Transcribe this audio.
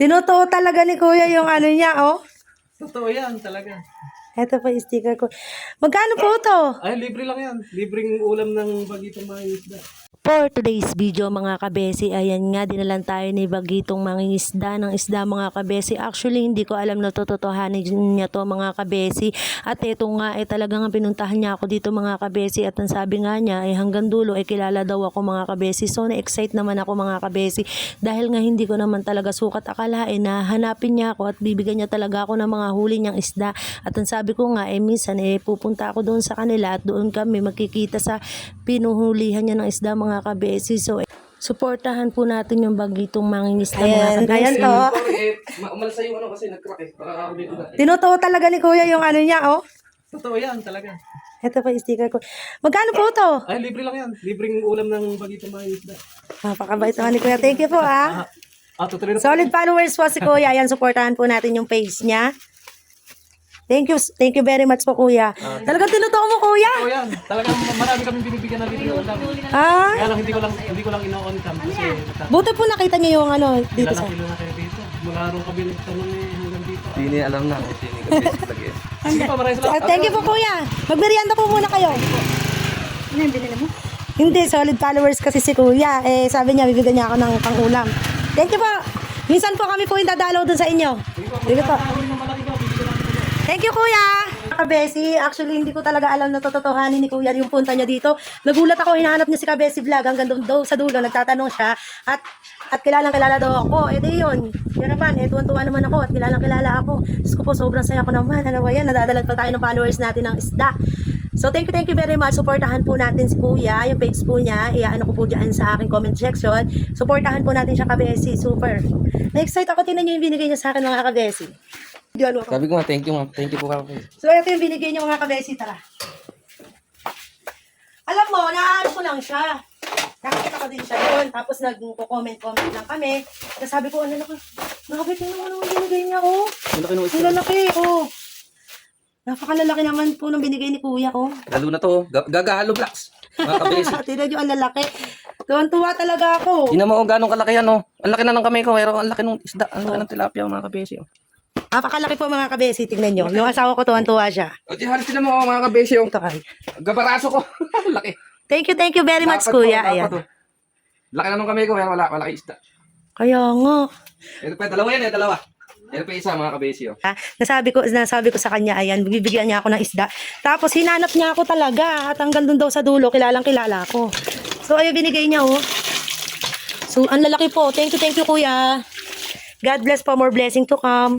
Tinutuo talaga ni Kuya yung ano niya, oh. Totoo yan, talaga. Ito pa yung sticker ko. Magkano po to? Ay, libre lang yan. Libreng ulam ng bagitong mga isda. For today's video mga kabesi, ayan nga, dinalan tayo ni Bagitong mangingisda ng isda mga kabesi. Actually, hindi ko alam na tototohanin niya to mga kabesi. At ito nga, talagang pinuntahan niya ako dito mga kabesi. At ang sabi nga niya, hanggang dulo, kilala daw ako mga kabesi. So, na-excite naman ako mga kabesi. Dahil nga hindi ko naman talaga sukat akalain na hanapin niya ako at bibigyan niya talaga ako ng mga huli niyang isda. At ang sabi ko nga, minsan, pupunta ako doon sa kanila at doon kami magkikita sa pinuhulihan niya ng isda mga kabesi. So, suportahan po natin yung Bagitong mangingisda mga kabesi. Ayan to. Umalas sa yung ano kasi nag-crack eh. Baka ako dito na. Tinutuo talaga ni Kuya yung ano niya, oh. Totoo yan, talaga. Ito pa yung sticker ko. Magkano po to? Ay, libre lang yan. Libreng ulam ng bagitong mga isda. Napakabait naman ni Kuya. Thank you po, ah. Tutuloy na. Solid followers po si Kuya. Ayan, suportahan po natin yung page niya. Thank you very much po, Kuya. Talagang tinutuo mo, Kuya. Totoo yan. Talagang marami kami binibigyan ng libre ulam. Ah, Kaya lang hindi ko lang ino-on cam kasi buti po nakita niyo yung ano dito sa... kilo na kayo dito. Mula rin kami nagtanong hanggang dito. Hindi alam na kung sino yung kabesi lagi. Sige pa, maraming salamat. Thank you po, Kuya. Magmerienda po muna kayo. Ano yung binili mo? Hindi, solid followers kasi si Kuya. Sabi niya, bibigyan niya ako ng pang-ulam. Thank you po. Minsan po kami po yung dadalaw dun sa inyo. Sige po. Thank you, Kuya. Kabesi, actually hindi ko talaga alam na tototohanin ni Kuya yung punta niya dito. Nagulat ako, hinahanap niya si Kabesi Vlog hanggang doon sa dulo, nagtatanong siya at kilala daw ako. Di yun. Yun naman, tuwan-tuwa naman ako at kilala ako. Diyos ko po, sobrang saya ko naman. Ano ba yan? Nadadalag pa tayo ng followers natin ng isda. So thank you very much. Suportahan po natin si Kuya, yung page po niya. Iaano ko po dyan sa aking comment section. Suportahan po natin siya, Kabesi. Super. Na-excite ako, tinan niyo yung binigay niya sa akin mga Kabesi. Sabi ko nga, thank you ma'am. Thank you po kami. So, ito yung binigay niyo mga kabesi, tara. Alam mo, naaano ko lang siya. Nakakita ko din siya doon. Tapos nag-comment lang kami. Tapos sabi ko, ano na ko, nakabit yung ano binigay niya, oh. Ang lalaki, oh. Napakalalaki naman po nung binigay ni Kuya, oh. Lalo na to, gagahalo blocks. Mga kabesi. Tignan niyo, ang lalaki. Tuwan-tuwa talaga ako. Hindi naman kung gano'ng kalaki yan, oh. Ang laki na ng kamay ko, pero ang laki ng isda. Ang laki ng tilapia, mga kabesi, oh. Napakalaki po mga kabesi, tignan niyo. Yung asawa ko, tuwan-tuwa siya. O, di halos sila mo, mga kabesi, oh. Ito kay. Gabaraso ko. Laki. Thank you very much, Dapat Kuya. to, Ayan. dapat to. Laki na ng kamay ko, pero wala isda. Kaya nga. Ito pa, dalawa yan, dalawa. Ito pa isa, mga kabesi, oh. Nasabi ko sa kanya, ayan, bibigyan niya ako ng isda. Tapos hinanap niya ako talaga at hanggang doon daw sa dulo, kilala ako. So ayun, binigay niya, oh. So ang lalaki po. Thank you, Kuya. God bless po, more blessing to come.